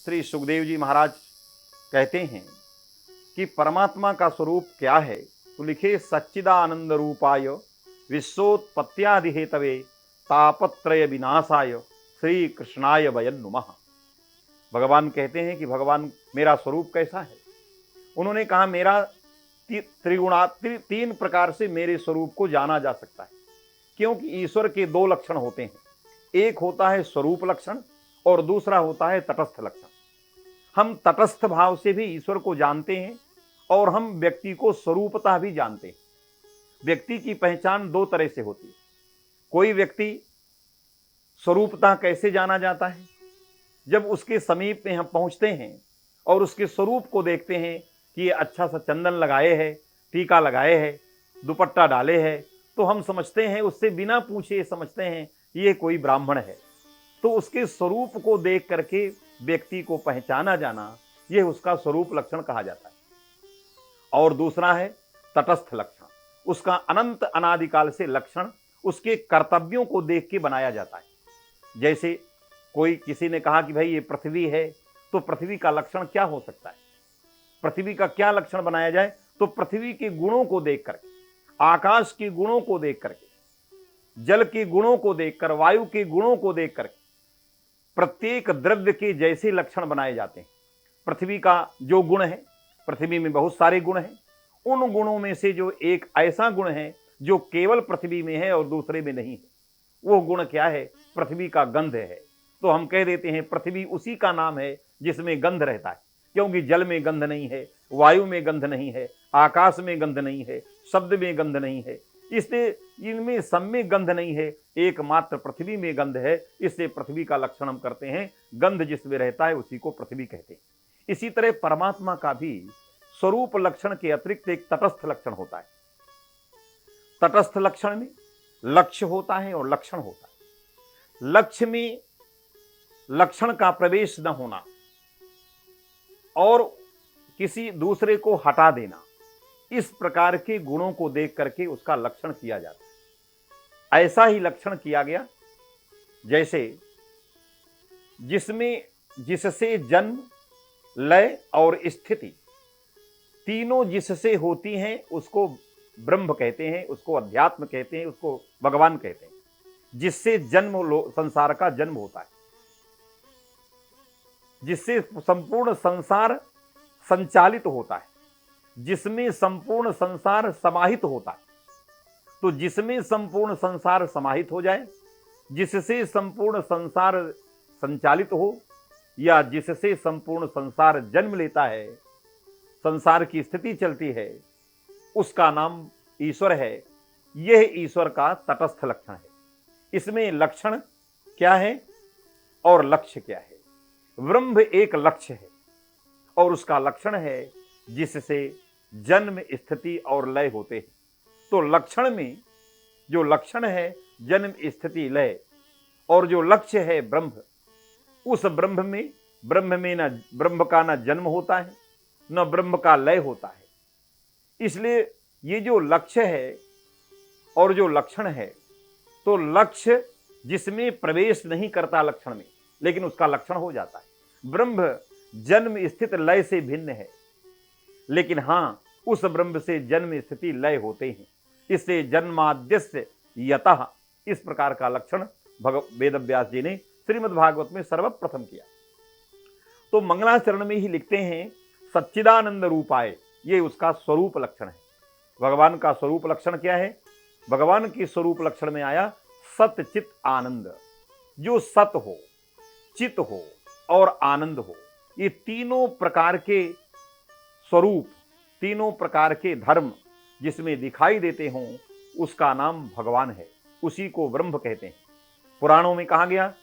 श्री सुखदेव जी महाराज कहते हैं कि परमात्मा का स्वरूप क्या है, तो लिखे सच्चिदानंद रूपाय विश्वोत्पत्त्यादि हेतवे तापत्रय विनाशाय श्री कृष्णाय वयं नुमः। भगवान कहते हैं कि भगवान मेरा स्वरूप कैसा है। उन्होंने कहा मेरा तीन प्रकार से मेरे स्वरूप को जाना जा सकता है, क्योंकि ईश्वर के दो लक्षण होते हैं, एक होता है स्वरूप लक्षण और दूसरा होता है तटस्थ लक्षण। हम तटस्थ भाव से भी ईश्वर को जानते हैं और हम व्यक्ति को स्वरूपतः भी जानते हैं। व्यक्ति की पहचान दो तरह से होती है। कोई व्यक्ति स्वरूपतः कैसे जाना जाता है, जब उसके समीप में हम पहुंचते हैं और उसके स्वरूप को देखते हैं कि ये अच्छा सा चंदन लगाए है, टीका लगाए है, दुपट्टा डाले है, तो हम समझते हैं, उससे बिना पूछे समझते हैं ये कोई ब्राह्मण है। तो उसके स्वरूप को देख करके व्यक्ति को पहचाना जाना, यह उसका स्वरूप लक्षण कहा जाता है। और दूसरा है तटस्थ लक्षण। उसका अनंत अनादिकाल से लक्षण उसके कर्तव्यों को देख के बनाया जाता है। जैसे कोई किसी ने कहा कि भाई ये पृथ्वी है, तो पृथ्वी का लक्षण क्या हो सकता है, पृथ्वी का क्या लक्षण बनाया जाए, तो पृथ्वी के गुणों को देख करके, आकाश के गुणों को देख करके, जल के गुणों को देखकर, वायु के गुणों को देख करके प्रत्येक द्रव्य के जैसे लक्षण बनाए जाते हैं। पृथ्वी का जो गुण है, पृथ्वी में बहुत सारे गुण हैं, उन गुणों में से जो एक ऐसा गुण है जो केवल पृथ्वी में है और दूसरे में नहीं है, वो गुण क्या है, पृथ्वी का गंध है। तो हम कह देते हैं पृथ्वी उसी का नाम है जिसमें गंध रहता है, क्योंकि जल में गंध नहीं है, वायु में गंध नहीं है, आकाश में गंध नहीं है, शब्द में गंध नहीं है, इसलिए इनमें सब में गंध नहीं है, एकमात्र पृथ्वी में गंध है। इससे पृथ्वी का लक्षण हम करते हैं, गंध जिसमें रहता है उसी को पृथ्वी कहते हैं। इसी तरह परमात्मा का भी स्वरूप लक्षण के अतिरिक्त एक तटस्थ लक्षण होता है। तटस्थ लक्षण में लक्ष्य होता है और लक्षण होता है। लक्ष्य में लक्षण का प्रवेश न होना और किसी दूसरे को हटा देना, इस प्रकार के गुणों को देख करके उसका लक्षण किया जाता है। ऐसा ही लक्षण किया गया जैसे जिससे जन्म, लय और स्थिति तीनों जिससे होती हैं उसको ब्रह्म कहते हैं, उसको अध्यात्म कहते हैं, उसको भगवान कहते हैं। जिससे जन्म, संसार का जन्म होता है, जिससे संपूर्ण संसार संचालित होता है, जिसमें संपूर्ण संसार समाहित होता है। तो जिसमें संपूर्ण संसार समाहित हो जाए, जिससे संपूर्ण संसार संचालित हो, या जिससे संपूर्ण संसार जन्म लेता है, संसार की स्थिति चलती है, उसका नाम ईश्वर है। यह ईश्वर का तटस्थ लक्षण है। इसमें लक्षण क्या है और लक्ष्य क्या है। ब्रह्म एक लक्ष्य है और उसका लक्षण है जिससे जन्म, स्थिति और लय होते हैं। तो लक्षण में जो लक्षण है जन्म, स्थिति, लय, और जो लक्ष्य है ब्रह्म, उस ब्रह्म में न ब्रह्म का न जन्म होता है न ब्रह्म का लय होता है। इसलिए ये जो लक्ष्य है और जो लक्षण है, तो लक्ष्य जिसमें प्रवेश नहीं करता लक्षण में, लेकिन उसका लक्षण हो जाता है। ब्रह्म जन्म, स्थित, लय से भिन्न है, लेकिन हां उस ब्रह्म से जन्म, स्थिति, लय होते हैं। इससे जन्माद्यस्य यतः, इस प्रकार का लक्षण वेदव्यास जी ने श्रीमद् भागवत में सर्वप्रथम किया। तो मंगलाचरण में ही लिखते हैं सच्चिदानंद रूपाय, ये उसका स्वरूप लक्षण है। भगवान का स्वरूप लक्षण क्या है? भगवान के स्वरूप लक्षण में आया सत चित आनंद। जो सत हो, चित हो और आनंद हो, ये तीनों प्रकार के स्वरूप, तीनों प्रकार के धर्म जिसमें दिखाई देते हों, उसका नाम भगवान है, उसी को ब्रह्म कहते हैं। पुराणों में कहा गया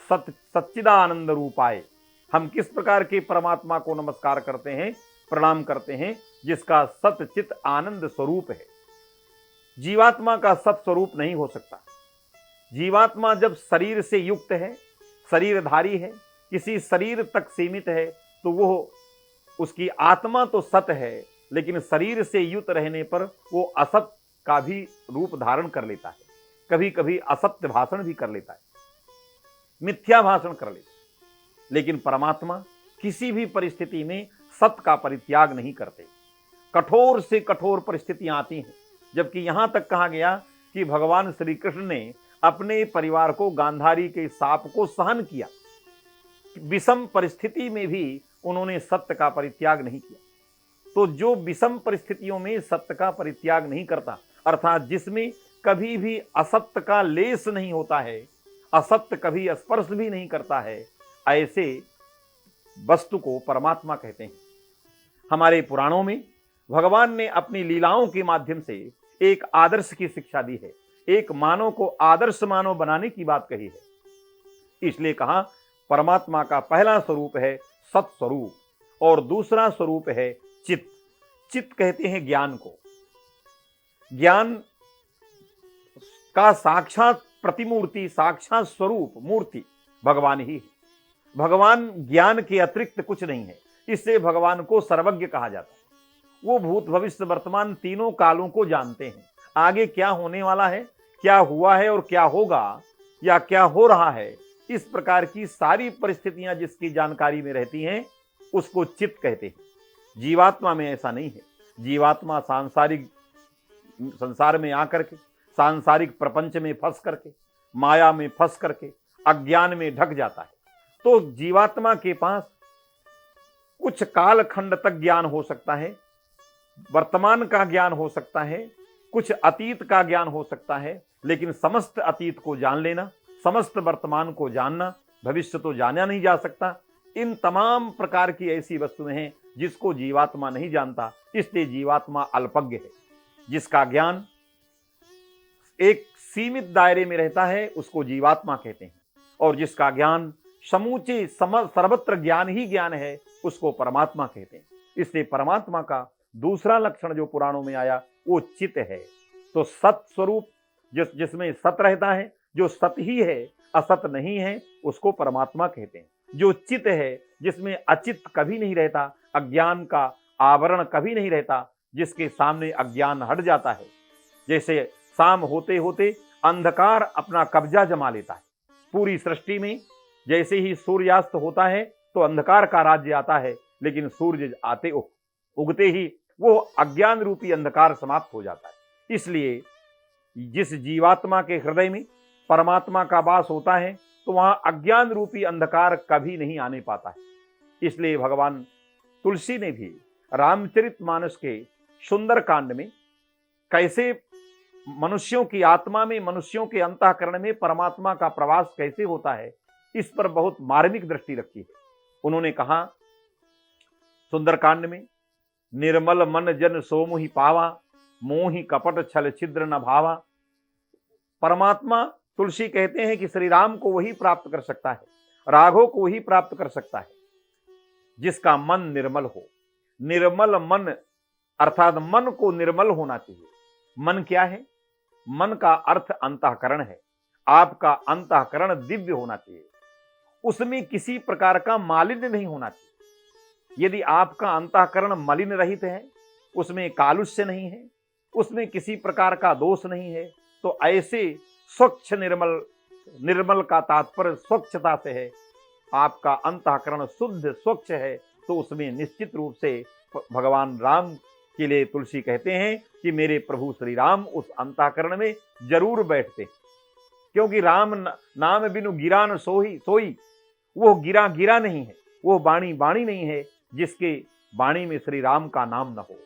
सच्चिदानंद रूपाय। हम किस प्रकार के परमात्मा को नमस्कार करते हैं, प्रणाम करते हैं? जिसका सतचित आनंद स्वरूप है। जीवात्मा का सत स्वरूप नहीं हो सकता। जीवात्मा जब शरीर से युक्त है, शरीरधारी है, किसी शरीर तक सीमित है, तो वो उसकी आत्मा तो सत है, लेकिन शरीर से युक्त रहने पर वो असत का भी रूप धारण कर लेता है। कभी कभी असत्य भाषण भी कर लेता है, मिथ्या भाषण कर लेता है। लेकिन परमात्मा किसी भी परिस्थिति में सत्य का परित्याग नहीं करते। कठोर से कठोर परिस्थितियां आती हैं, जबकि यहां तक कहा गया कि भगवान श्री कृष्ण ने अपने परिवार को गांधारी के शाप को सहन किया। विषम परिस्थिति में भी उन्होंने सत्य का परित्याग नहीं किया। तो जो विषम परिस्थितियों में सत्य का परित्याग नहीं करता, अर्थात जिसमें कभी भी असत्य का लेस नहीं होता है, असत्य कभी स्पर्श भी नहीं करता है, ऐसे वस्तु को परमात्मा कहते हैं। हमारे पुराणों में भगवान ने अपनी लीलाओं के माध्यम से एक आदर्श की शिक्षा दी है, एक मानव को आदर्श मानव बनाने की बात कही है। इसलिए कहा परमात्मा का पहला स्वरूप है सत्स्वरूप और दूसरा स्वरूप है चित्त। चित्त कहते हैं ज्ञान को। ज्ञान का साक्षात प्रतिमूर्ति, साक्षात स्वरूप, मूर्ति भगवान ही है। भगवान ज्ञान के अतिरिक्त कुछ नहीं है, इससे भगवान को सर्वज्ञ कहा जाता है। वो भूत भविष्य वर्तमान तीनों कालों को जानते हैं। आगे क्या होने वाला है, क्या हुआ है और क्या होगा या क्या हो रहा है, इस प्रकार की सारी परिस्थितियां जिसकी जानकारी में रहती हैं उसको चित्त कहते हैं। जीवात्मा में ऐसा नहीं है। जीवात्मा सांसारिक संसार में आकर के, सांसारिक प्रपंच में फंस करके, माया में फंस करके अज्ञान में ढक जाता है। तो जीवात्मा के पास कुछ कालखंड तक ज्ञान हो सकता है, वर्तमान का ज्ञान हो सकता है, कुछ अतीत का ज्ञान हो सकता है, लेकिन समस्त अतीत को जान लेना, समस्त वर्तमान को जानना, भविष्य तो जाना नहीं जा सकता। इन तमाम प्रकार की ऐसी वस्तुएं हैं जिसको जीवात्मा नहीं जानता, इसलिए जीवात्मा अल्पज्ञ है। जिसका ज्ञान एक सीमित दायरे में रहता है उसको जीवात्मा कहते हैं, और जिसका ज्ञान समूचे सर्वत्र ज्ञान ही ज्ञान है उसको परमात्मा कहते हैं। इसलिए परमात्मा का दूसरा लक्षण जो पुराणों में आया वो चित्त है। तो सत स्वरूप जिसमें सत रहता है, जो सत ही है, असत नहीं है, उसको परमात्मा कहते हैं। जो चित्त है, जिसमें अचित्त कभी नहीं रहता, अज्ञान का आवरण कभी नहीं रहता, जिसके सामने अज्ञान हट जाता है। जैसे शाम होते होते अंधकार अपना कब्जा जमा लेता है पूरी सृष्टि में। जैसे ही सूर्यास्त होता है तो अंधकार का राज्य आता है, लेकिन सूर्य आते उगते ही वो अज्ञान रूपी अंधकार समाप्त हो जाता है। इसलिए जिस जीवात्मा के हृदय में परमात्मा का वास होता है तो वहां अज्ञान रूपी अंधकार कभी नहीं आने पाता है। इसलिए भगवान तुलसी ने भी रामचरितमानस के सुंदर कांड में कैसे मनुष्यों की आत्मा में, मनुष्यों के अंतःकरण में परमात्मा का प्रवास कैसे होता है, इस पर बहुत मार्मिक दृष्टि रखी है। उन्होंने कहा सुंदरकांड में, निर्मल मन जन सोमुहि पावा, मोहि कपट छल छिद्र न भावा। परमात्मा तुलसी कहते हैं कि श्री राम को वही प्राप्त कर सकता है, राघव को वही प्राप्त कर सकता है जिसका मन निर्मल हो। निर्मल मन अर्थात मन को निर्मल होना चाहिए। मन क्या है? मन का अर्थ अंतःकरण है। आपका अंतःकरण दिव्य होना चाहिए, उसमें किसी प्रकार का मालिन्य नहीं होना चाहिए। यदि आपका अंतःकरण मलिन रहित है, उसमें कालुष्य नहीं है, उसमें किसी प्रकार का दोष नहीं है, तो ऐसे स्वच्छ निर्मल का तात्पर्य स्वच्छता से है। आपका अंतःकरण शुद्ध स्वच्छ है तो उसमें निश्चित रूप से भगवान राम के लिए तुलसी कहते हैं कि मेरे प्रभु श्री राम उस अंतःकरण में जरूर बैठते, क्योंकि राम नाम बिनु गिरा न सोई। वो गिरा नहीं है, वो बाणी नहीं है जिसके बाणी में श्री राम का नाम न हो।